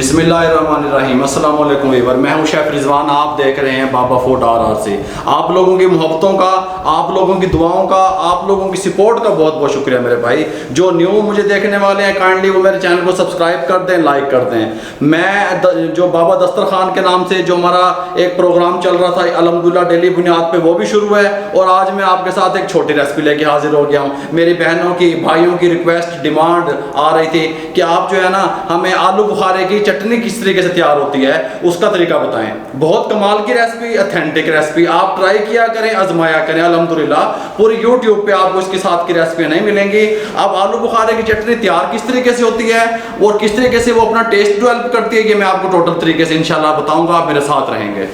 बिस्मिल्लाहिर्रहमानिर्रहीम। अस्सलाम वालेकुम वीवर, मैं हूं शेफ़ रिजवान। आप देख रहे हैं बाबा फूड RR से। आप लोगों की मोहब्बतों का, आप लोगों की दुआओं का, आप लोगों की सपोर्ट का बहुत बहुत शुक्रिया मेरे भाई। जो न्यू मुझे देखने वाले हैं काइंडली वो मेरे चैनल को सब्सक्राइब कर दें, लाइक कर दें। मैं जो बाबा दस्तरखान के नाम से जो हमारा एक प्रोग्राम चल रहा था अल्हम्दुलिल्लाह डेली बुनियाद पे, वो भी शुरू है। और आज मैं आपके साथ एक छोटी रेसिपी लेके हाजिर हो गया हूँ। मेरी बहनों की, भाइयों की रिक्वेस्ट, डिमांड आ रही थी कि आप जो है ना हमें आलू बुखारे की चटनी किस तरीके से तैयार होती है उसका तरीका बताएं। बहुत कमाल की रेसिपी, ऑथेंटिक रेसिपी, आप ट्राई किया करें, आजमाया करें। अल्हम्दुलिल्लाह पूरी यूट्यूब पे आपको इसके साथ की रेसिपी नहीं मिलेंगी। अब आलू बुखारे की चटनी तैयार किस तरीके से होती है और किस तरीके से वो अपना टेस्ट डेवलप करती है, ये मैं आपको टोटल तरीके से इंशाल्लाह बताऊंगा। आप मेरे साथ रहेंगे।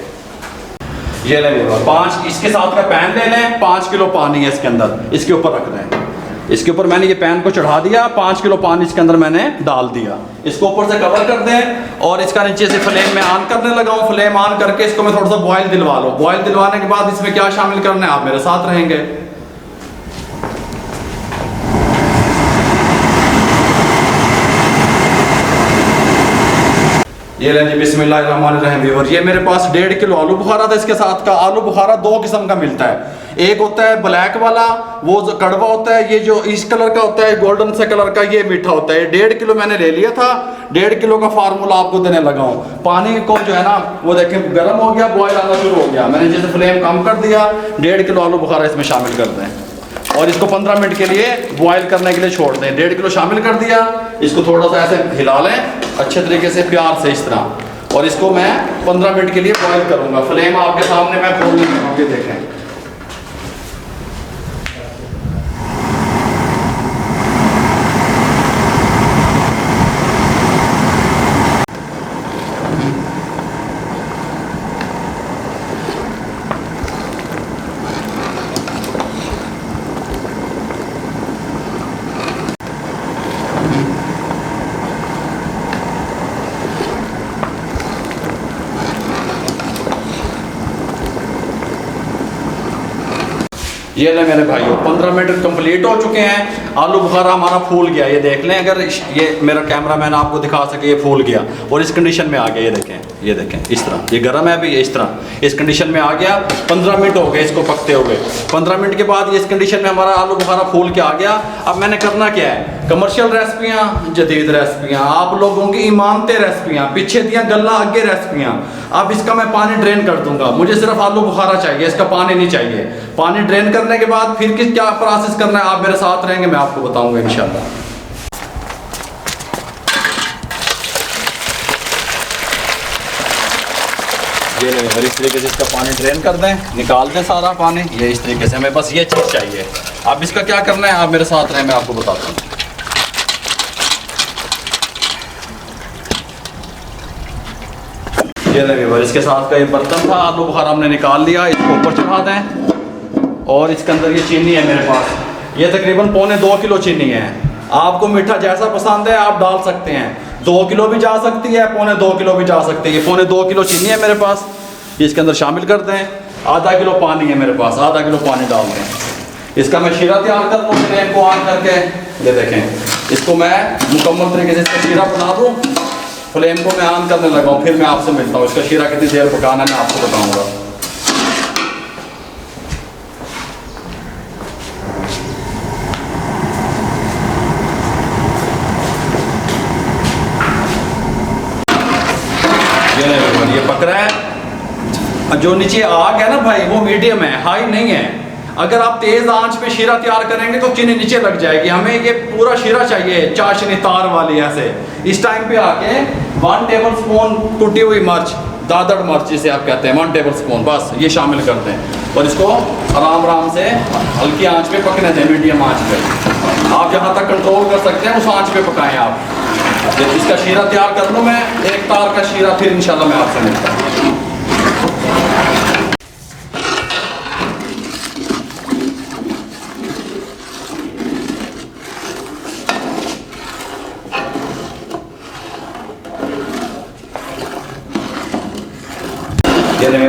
ये लें 5 इसके साथ का पैन ले लें। 5 किलो पानी है इसके अंदर, इसके ऊपर रख दें। इसके ऊपर मैंने ये पैन को चढ़ा दिया, 5 किलो पानी इसके अंदर मैंने डाल दिया। इसको ऊपर से कवर कर दें और इसका नीचे से फ्लेम में ऑन करने लगा हूँ। फ्लेम ऑन करके इसको मैं थोड़ा सा बॉयल दिलवा लूँ। बॉयल दिलवाने के बाद इसमें क्या शामिल करना है आप मेरे साथ रहेंगे। ये लें जी, बिस्मिल्लाहिर्रहमानिर्रहीम व्यूअर। ये मेरे पास 1.5 किलो आलू बुखारा था। इसके साथ का आलू बुखारा 2 किस्म का मिलता है। एक होता है ब्लैक वाला, वो जो कड़वा होता है। ये जो इस कलर का होता है, गोल्डन से कलर का, ये मीठा होता है। 1.5 किलो मैंने ले लिया था। 1.5 किलो का फार्मूला आपको देने लगा हूँ। पानी को जो है ना वो देखें गर्म हो गया, बॉयल आना शुरू हो गया। मैंने जैसे फ्लेम कम कर दिया। 1.5 किलो आलू बुखारा इसमें शामिल कर दें और इसको 15 मिनट के लिए बॉयल करने के लिए छोड़ दें। 1.5 किलो शामिल कर दिया। इसको थोड़ा सा ऐसे हिला लें अच्छे तरीके से, प्यार से इस तरह। और इसको मैं 15 मिनट के लिए बॉयल करूंगा। फ्लेम आपके सामने मैं खोल लूँगा, ये देखें। ये ले मेरे भाइयों, 15 मिनट कंप्लीट हो चुके हैं। आलू बुखारा हमारा फूल गया, ये देख लें। अगर ये मेरा कैमरामैन आपको दिखा सके, ये फूल गया और इस कंडीशन में आ गया। ये देखें, ये देखें इस तरह। ये गर्म है अभी, ये इस तरह इस कंडीशन में आ गया। 15 मिनट हो गए इसको पकते हुए। 15 मिनट के बाद ये इस कंडीशन में हमारा आलू बुखारा फूल के आ गया। अब मैंने करना क्या है, कमर्शियल रेसिपियाँ, जदीद रेसिपियाँ, आप लोगों की ईमानते रेसिपियाँ, पीछे दियाँ गल्ला आगे रेसिपियाँ। अब इसका मैं पानी ड्रेन कर दूंगा। मुझे सिर्फ आलू बुखारा चाहिए, इसका पानी नहीं चाहिए। पानी ड्रेन करने के बाद फिर किस क्या प्रोसेस करना है आप मेरे साथ रहेंगे, मैं आपको बताऊंगा इंशाल्लाह। ये ले, इस तरीके से इसका पानी ड्रेन कर दें, निकाल दें सारा पानी। ये इस तरीके से, हमें बस ये चीज़ चाहिए। अब इसका क्या करना है आप मेरे साथ रहें, मैं आपको बताता हूँ। ये ले, इसके साथ का ये बर्तन था, आलू बुखारा हमने निकाल लिया। इसको ऊपर चढ़ा दें और इसके अंदर ये चीनी है मेरे पास। ये तकरीबन 1.25 किलो चीनी है। आपको मीठा जैसा पसंद है आप डाल सकते हैं। 2 किलो भी जा सकती है, 1.25 किलो भी जा सकती है। 1.25 किलो चीनी है मेरे पास, इसके अंदर शामिल कर दें। आधा किलो पानी है मेरे पास, आधा किलो पानी डाल दें। इसका मैं शीरा तैयार कर लूँ फ्लेम को ऑन करके। ये देखें, इसको मैं मुकम्मल तरीके से इसका शीरा बना दूँ। फ्लेम को मैं ऑन करने लगा हूँ, फिर मैं आपसे मिलता हूँ। इसका शीरा कितनी देर पकाना है मैं आपको बताऊँगा। ये पक रहा है। जो नीचे आग है ना भाई, वो मीडियम है, हाई नहीं है। अगर आप तेज आंच पे शीरा तैयार करेंगे तो चीनी नीचे लग जाएगी। हमें ये पूरा शीरा चाहिए, चाशनी तार वाली ऐसे। इस टाइम पे आके 1 टेबल स्पून टूटी हुई मिर्च, दादड़ मिर्च जिसे आप कहते हैं, 1 टेबल स्पून, बस ये शामिल करते हैं। और इसको आराम आराम से हल्की आंच पे पकने दें, मीडियम आंच पे। आप जहाँ तक कंट्रोल कर सकते हैं उस आंच पे पकाएं आप। जब इसका शीरा तैयार कर लूँ मैं, एक तार का शीरा, फिर इंशाल्लाह मैं आपसे मिलता हूँ।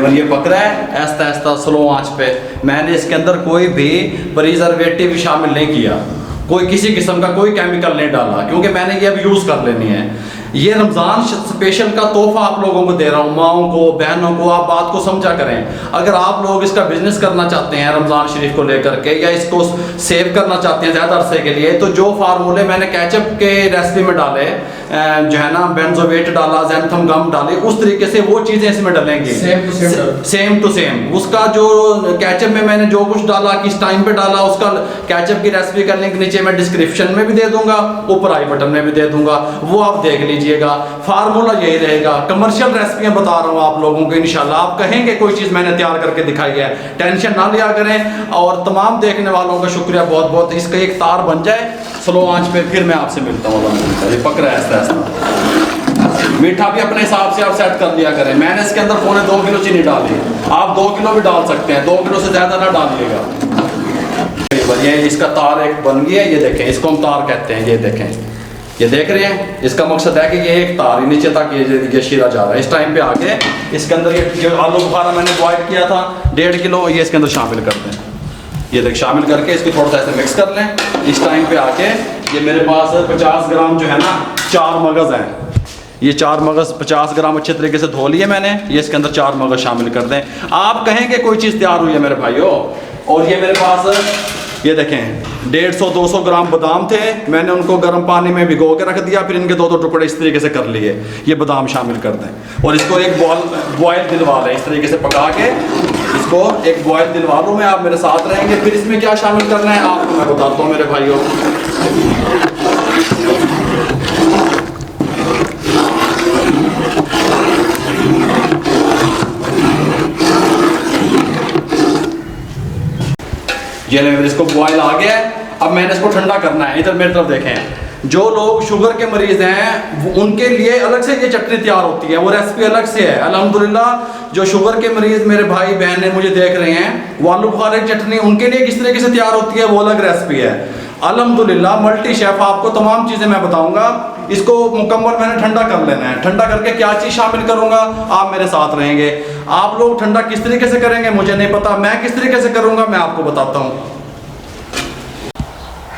ये पक रहा है ऐसा ऐसा स्लो आंच पे। मैंने इसके अंदर कोई भी प्रिजर्वेटिव शामिल नहीं किया, कोई किसी किस्म का कोई केमिकल नहीं डाला, क्योंकि मैंने ये अब यूज़ कर लेनी है। ये रमज़ान स्पेशल का तोहफा आप लोगों को दे रहा हूँ, माओं को, बहनों को। आप बात को समझा करें। अगर आप लोग इसका बिजनेस करना चाहते हैं रमज़ान शरीफ को लेकर के, या इसको सेव करना चाहते हैं ज़्यादा अरसे के लिए, तो जो फार्मूले मैंने केचप के रेसिपी में डाले, जो है ना, बेंजोवेट डाला, ज़ैंथम गम डाले, उस तरीके से वो चीज़ें इसमें डलेंगी सेम टू सेम। उसका जो केचप में मैंने जो कुछ डाला, किस टाइम पे डाला, उसका केचप की रेसिपी का लिंक नीचे मैं डिस्क्रिप्शन में भी दे दूंगा, ऊपर आई बटन में भी दे दूंगा, वो आप देख लीजिएगा। फार्मूला यही रहेगा। कमर्शियल रेसिपियां बता रहा हूँ आप लोगों को, इंशाल्लाह आप कहेंगे कोई चीज़ मैंने तैयार करके दिखाई है, टेंशन ना लिया करें। और तमाम देखने वालों का शुक्रिया बहुत बहुत। इसका एक तार बन जाए स्लो आंच पे, फिर मैं आपसे मिलता हूँ। ये पक रहा है ऐसा ऐसा। मीठा भी अपने हिसाब से आप सेट कर लिया करें। मैंने इसके अंदर 2.25 किलो चीनी डाली, आप 2 किलो भी डाल सकते हैं, 2 किलो से ज़्यादा ना डालिएगा। ये इसका तार एक बन गया है, ये देखें, इसको हम तार कहते हैं। ये देखें, ये देख रहे हैं, इसका मकसद है कि ये एक तार नीचे तक ये शीरा जा रहा है। इस टाइम पे आके इसके अंदर ये जो आलू बुखारा मैंने बॉयल किया था 1.5 किलो, ये इसके अंदर शामिल कर दें। ये देख, शामिल करके इसको थोड़ा सा ऐसे मिक्स कर लें। इस टाइम पे आके ये मेरे पास 50 ग्राम जो है ना 4 मगज़ हैं। ये 4 मगज़ 50 ग्राम अच्छे तरीके से धो लिए मैंने। ये इसके अंदर 4 मगज़ शामिल कर दें। आप कहेंगे कोई चीज़ तैयार हुई है मेरे भाइयों। और ये मेरे पास ये देखें 150-200 ग्राम बादाम थे, मैंने उनको गर्म पानी में भिगो के रख दिया, फिर इनके 2-2 टुकड़े इस तरीके से कर लिए। ये बादाम शामिल कर दें और इसको एक बॉयल दिलवा लें। इस तरीके से पका के इसको एक बॉयल दिलवा लूँ मैं, आप मेरे साथ रहेंगे। फिर इसमें क्या शामिल करना है आपको मैं बताता हूँ मेरे भाइयों। ये इसको बॉयल आ गया, अब मैंने इसको ठंडा करना है। इधर मेरी तरफ देखें, जो लोग शुगर के मरीज हैं उनके लिए अलग से ये चटनी तैयार होती है, वो रेसिपी अलग से है। अल्हम्दुलिल्लाह जो शुगर के मरीज मेरे भाई बहन मुझे देख रहे हैं, वो आलू बुखारे की चटनी उनके लिए किस तरीके से तैयार होती है वो अलग रेसिपी है। अल्हम्दुलिल्लाह मल्टी शेफ आपको तमाम चीज़ें मैं बताऊंगा। इसको मुकम्मल मैंने ठंडा कर लेना है। ठंडा करके क्या चीज़ शामिल करूंगा, आप मेरे साथ रहेंगे। आप लोग ठंडा किस तरीके से करेंगे मुझे नहीं पता, मैं किस तरीके से करूंगा मैं आपको बताता हूँ।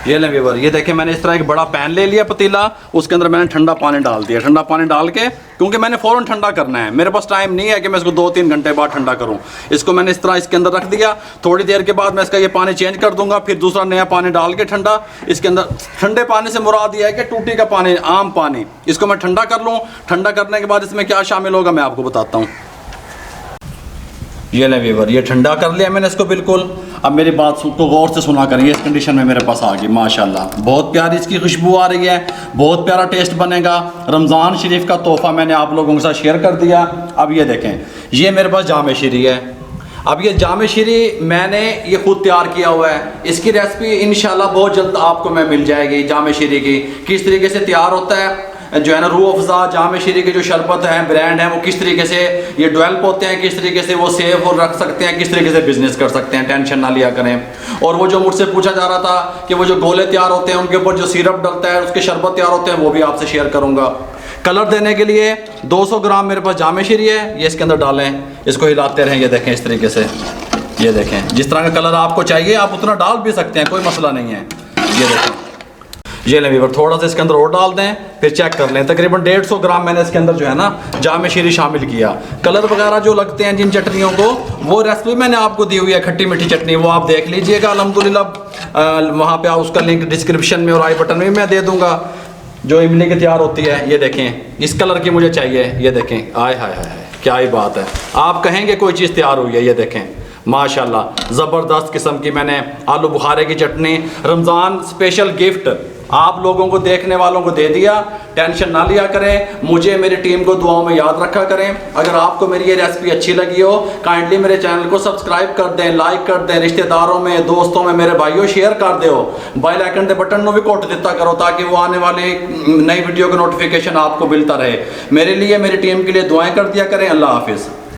ये लें व्यूअर, ये देखें, मैंने इस तरह एक बड़ा पैन ले लिया पतीला, उसके अंदर मैंने ठंडा पानी डाल दिया। ठंडा पानी डाल के, क्योंकि मैंने फ़ौरन ठंडा करना है, मेरे पास टाइम नहीं है कि मैं इसको 2-3 घंटे बाद ठंडा करूं। इसको मैंने इस तरह इसके अंदर रख दिया। थोड़ी देर के बाद मैं इसका ये पानी चेंज कर दूंगा, फिर दूसरा नया पानी डाल के ठंडा। इसके अंदर ठंडे पानी से मुराद ये है कि टूटी का पानी, आम पानी, इसको मैं ठंडा कर लूँ। ठंडा करने के बाद इसमें क्या शामिल होगा मैं आपको बताता हूँ। ये लें व्यूअर, ये ठंडा कर लिया मैंने इसको बिल्कुल। अब मेरी बात को गौर से सुना करिए। इस कंडीशन में मेरे पास आ गई माशाल्लाह, बहुत प्यारी इसकी खुशबू आ रही है, बहुत प्यारा टेस्ट बनेगा। रमज़ान शरीफ का तोहफ़ा मैंने आप लोगों के साथ शेयर कर दिया। अब ये देखें, ये मेरे पास जामे शीरी है। अब ये जामे शीरी मैंने ये खुद तैयार किया हुआ है। इसकी रेसिपी इंशाल्लाह बहुत जल्द आपको मैं मिल जाएगी। जामे शीरी की किस तरीके से तैयार होता है, जो है ना, रूह अफ़ज़ा जामे शीरी के जो शरबत हैं, ब्रांड हैं, वो किस तरीके से ये डेवलप होते हैं, किस तरीके से वो सेव और रख सकते हैं, किस तरीके से बिजनेस कर सकते हैं, टेंशन ना लिया करें। और वो जो मुझसे पूछा जा रहा था कि वो जो गोले तैयार होते हैं उनके ऊपर जो सिरप डलता है, उसके शरबत तैयार होते हैं, वो भी आपसे शेयर करूँगा। कलर देने के लिए 200 ग्राम मेरे पास जामे शीरी है, ये इसके अंदर डालें, इसको हिलाते रहें। ये देखें, इस तरीके से, ये देखें, जिस तरह का कलर आपको चाहिए आप उतना डाल भी सकते हैं, कोई मसला नहीं है। ये देखें, ये लें व्यूअर, थोड़ा सा इसके अंदर और डाल दें, फिर चेक कर लें। तकरीबन 150 ग्राम मैंने इसके अंदर जो है ना जामे शीरी शामिल किया। कलर वगैरह जो लगते हैं जिन चटनियों को, वो रेसिपी मैंने आपको दी हुई है, खट्टी मीठी चटनी, वो आप देख लीजिएगा। अल्हम्दुलिल्लाह वहाँ पे उसका लिंक डिस्क्रिप्शन में और आई बटन में मैं दे दूँगा, जो इमली की तैयार होती है। ये देखें, इस कलर की मुझे चाहिए। ये देखें, आय हाय हाय, क्या ही बात है। आप कहेंगे कोई चीज़ तैयार हुई है। ये देखें माशाल्लाह, ज़बरदस्त किस्म की मैंने आलू बुखारे की चटनी, रमज़ान स्पेशल गिफ्ट आप लोगों को, देखने वालों को दे दिया। टेंशन ना लिया करें, मुझे मेरी टीम को दुआओं में याद रखा करें। अगर आपको मेरी ये रेसिपी अच्छी लगी हो, काइंडली मेरे चैनल को सब्सक्राइब कर दें, लाइक कर दें, रिश्तेदारों में, दोस्तों में, मेरे भाइयों शेयर कर दो। बेल आइकन के बटन को भी कोट देता करो, ताकि वो आने वाली नई वीडियो का नोटिफिकेशन आपको मिलता रहे। मेरे लिए, मेरी टीम के लिए दुआएं कर दिया करें। अल्लाह हाफिज़।